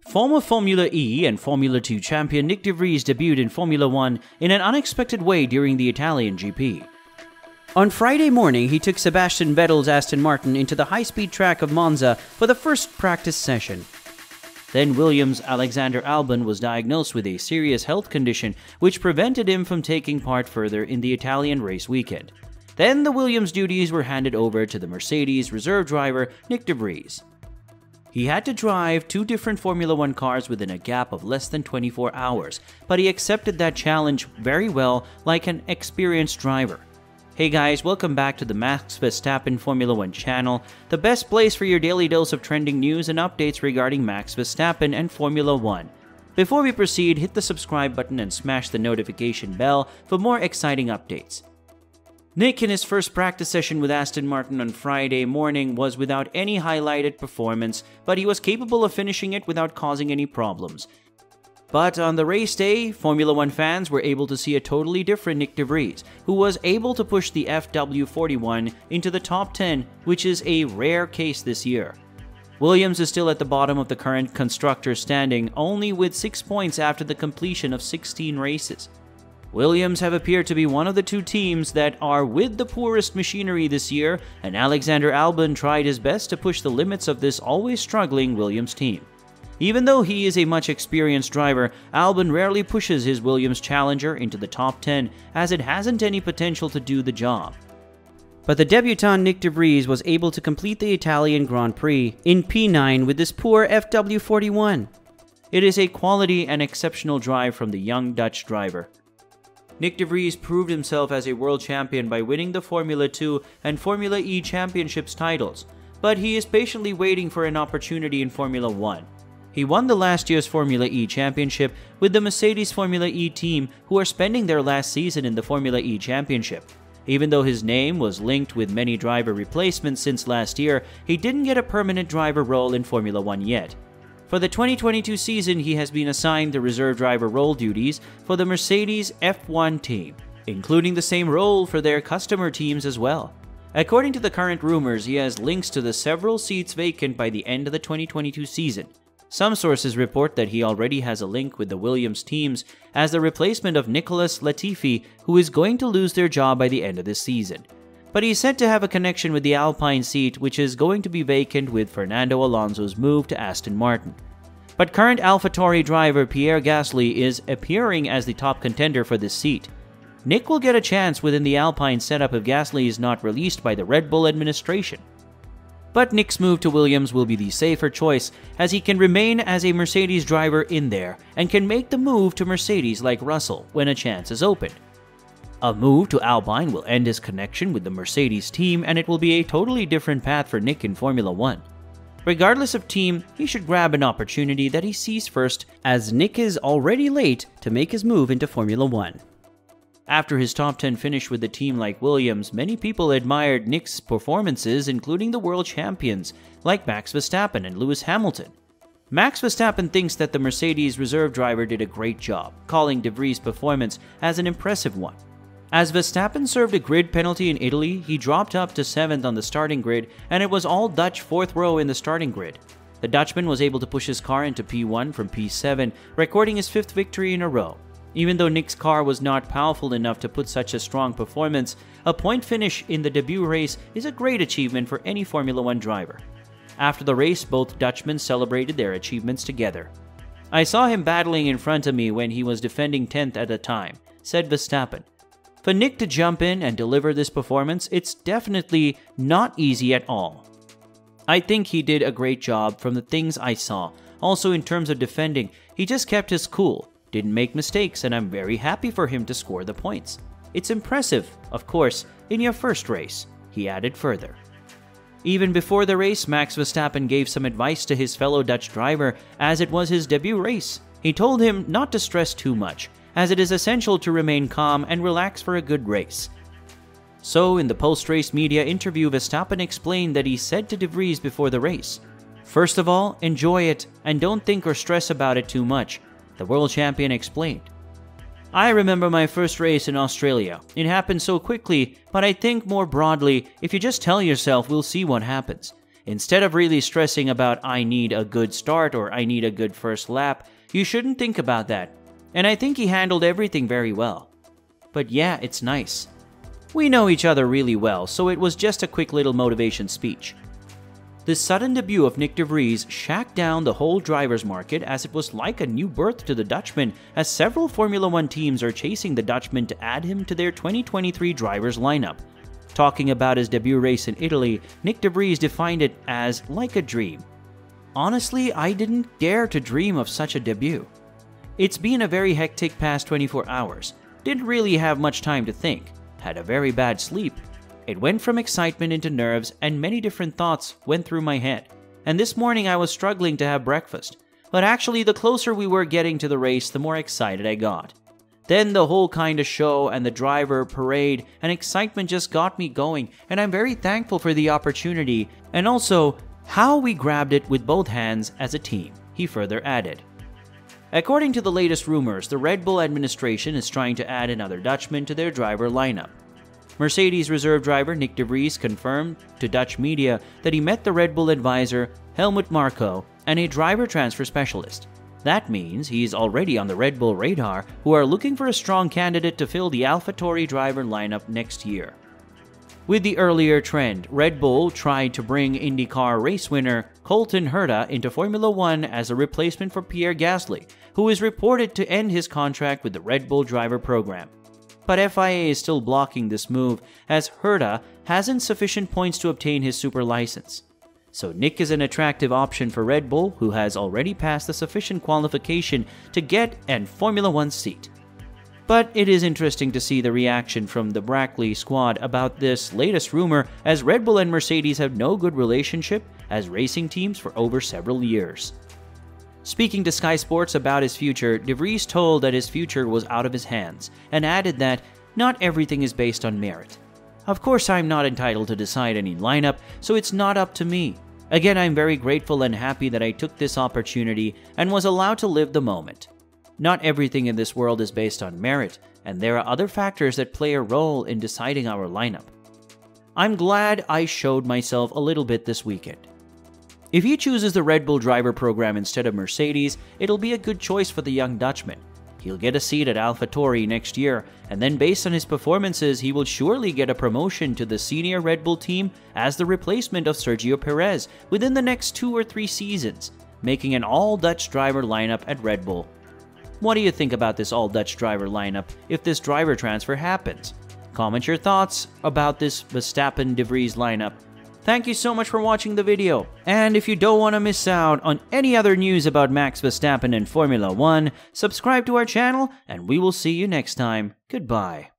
Former Formula E and Formula 2 champion Nyck De Vries debuted in Formula 1 in an unexpected way during the Italian GP. On Friday morning, he took Sebastian Vettel's Aston Martin into the high-speed track of Monza for the first practice session. Then Williams' Alexander Albon was diagnosed with a serious health condition which prevented him from taking part further in the Italian race weekend. Then the Williams duties were handed over to the Mercedes reserve driver Nyck De Vries. He had to drive two different Formula 1 cars within a gap of less than 24 hours, but he accepted that challenge very well like an experienced driver. Hey guys, welcome back to the Max Verstappen Formula 1 channel, the best place for your daily dose of trending news and updates regarding Max Verstappen and Formula 1. Before we proceed, hit the subscribe button and smash the notification bell for more exciting updates. Nyck in his first practice session with Aston Martin on Friday morning was without any highlighted performance, but he was capable of finishing it without causing any problems. But on the race day, Formula 1 fans were able to see a totally different Nyck De Vries, who was able to push the FW41 into the top 10, which is a rare case this year. Williams is still at the bottom of the current constructor standing, only with 6 points after the completion of 16 races. Williams have appeared to be one of the two teams that are with the poorest machinery this year, and Alexander Albon tried his best to push the limits of this always struggling Williams team. Even though he is a much experienced driver, Albon rarely pushes his Williams Challenger into the top 10 as it hasn't any potential to do the job. But the debutant Nyck De Vries was able to complete the Italian Grand Prix in P9 with this poor FW41. It is a quality and exceptional drive from the young Dutch driver. Nyck De Vries proved himself as a world champion by winning the Formula 2 and Formula E championships titles, but he is patiently waiting for an opportunity in Formula 1. He won the last year's Formula E championship with the Mercedes Formula E team, who are spending their last season in the Formula E championship. Even though his name was linked with many driver replacements since last year, he didn't get a permanent driver role in Formula 1 yet. For the 2022 season, he has been assigned the reserve driver role duties for the Mercedes F1 team, including the same role for their customer teams as well. According to the current rumors, he has links to the several seats vacant by the end of the 2022 season. Some sources report that he already has a link with the Williams teams as the replacement of Nicholas Latifi, who is going to lose their job by the end of this season. But he's said to have a connection with the Alpine seat, which is going to be vacant with Fernando Alonso's move to Aston Martin. But current AlphaTauri driver Pierre Gasly is appearing as the top contender for this seat. Nyck will get a chance within the Alpine setup if Gasly is not released by the Red Bull administration. But Nyck's move to Williams will be the safer choice, as he can remain as a Mercedes driver in there and can make the move to Mercedes like Russell when a chance is opened. A move to Alpine will end his connection with the Mercedes team, and it will be a totally different path for Nyck in Formula 1. Regardless of team, he should grab an opportunity that he sees first, as Nyck is already late to make his move into Formula 1. After his top 10 finish with a team like Williams, many people admired Nyck's performances, including the world champions like Max Verstappen and Lewis Hamilton. Max Verstappen thinks that the Mercedes reserve driver did a great job, calling De Vries' performance as an impressive one. As Verstappen served a grid penalty in Italy, he dropped up to 7th on the starting grid, and it was all Dutch 4th row in the starting grid. The Dutchman was able to push his car into P1 from P7, recording his 5th victory in a row. Even though Nyck's car was not powerful enough to put such a strong performance, a point finish in the debut race is a great achievement for any Formula 1 driver. After the race, both Dutchmen celebrated their achievements together. "I saw him battling in front of me when he was defending 10th at the time," said Verstappen. For Nyck to jump in and deliver this performance, it's definitely not easy at all. I think he did a great job from the things I saw. Also in terms of defending, he just kept his cool, didn't make mistakes, and I'm very happy for him to score the points. It's impressive, of course, in your first race, he added further. Even before the race, Max Verstappen gave some advice to his fellow Dutch driver as it was his debut race. He told him not to stress too much, as it is essential to remain calm and relax for a good race. So, in the post-race media interview, Verstappen explained that he said to De Vries before the race, "First of all, enjoy it and don't think or stress about it too much," the world champion explained. "I remember my first race in Australia. It happened so quickly, but I think more broadly, if you just tell yourself, we'll see what happens. Instead of really stressing about I need a good start or I need a good first lap, you shouldn't think about that. And I think he handled everything very well. But yeah, it's nice. We know each other really well, so it was just a quick little motivation speech. The sudden debut of Nyck De Vries shacked down the whole drivers' market, as it was like a new birth to the Dutchman, as several Formula One teams are chasing the Dutchman to add him to their 2023 drivers' lineup. Talking about his debut race in Italy, Nyck De Vries defined it as like a dream. Honestly, I didn't dare to dream of such a debut. It's been a very hectic past 24 hours. Didn't really have much time to think. Had a very bad sleep. It went from excitement into nerves, and many different thoughts went through my head. And this morning I was struggling to have breakfast. But actually, the closer we were getting to the race, the more excited I got. Then the whole kind of show and the driver, parade, and excitement just got me going, and I'm very thankful for the opportunity, and also how we grabbed it with both hands as a team, he further added. According to the latest rumors, the Red Bull administration is trying to add another Dutchman to their driver lineup. Mercedes reserve driver Nyck De Vries confirmed to Dutch media that he met the Red Bull advisor Helmut Marko and a driver transfer specialist. That means he's already on the Red Bull radar, who are looking for a strong candidate to fill the AlphaTauri driver lineup next year. With the earlier trend, Red Bull tried to bring IndyCar race winner Colton Herta into Formula One as a replacement for Pierre Gasly, who is reported to end his contract with the Red Bull driver program. But FIA is still blocking this move, as Herta hasn't sufficient points to obtain his super license. So Nyck is an attractive option for Red Bull, who has already passed the sufficient qualification to get an Formula One seat. But it is interesting to see the reaction from the Brackley squad about this latest rumor, as Red Bull and Mercedes have no good relationship as racing teams for over several years. Speaking to Sky Sports about his future, De Vries told that his future was out of his hands, and added that not everything is based on merit. Of course, I'm not entitled to decide any lineup, so it's not up to me. Again, I'm very grateful and happy that I took this opportunity and was allowed to live the moment. Not everything in this world is based on merit, and there are other factors that play a role in deciding our lineup. I'm glad I showed myself a little bit this weekend. If he chooses the Red Bull driver program instead of Mercedes, it'll be a good choice for the young Dutchman. He'll get a seat at AlphaTauri next year, and then based on his performances, he will surely get a promotion to the senior Red Bull team as the replacement of Sergio Perez within the next 2 or 3 seasons, making an all-Dutch driver lineup at Red Bull. What do you think about this all-Dutch driver lineup if this driver transfer happens? Comment your thoughts about this Verstappen De Vries lineup. Thank you so much for watching the video, and if you don't want to miss out on any other news about Max Verstappen and Formula One, subscribe to our channel, and we will see you next time. Goodbye.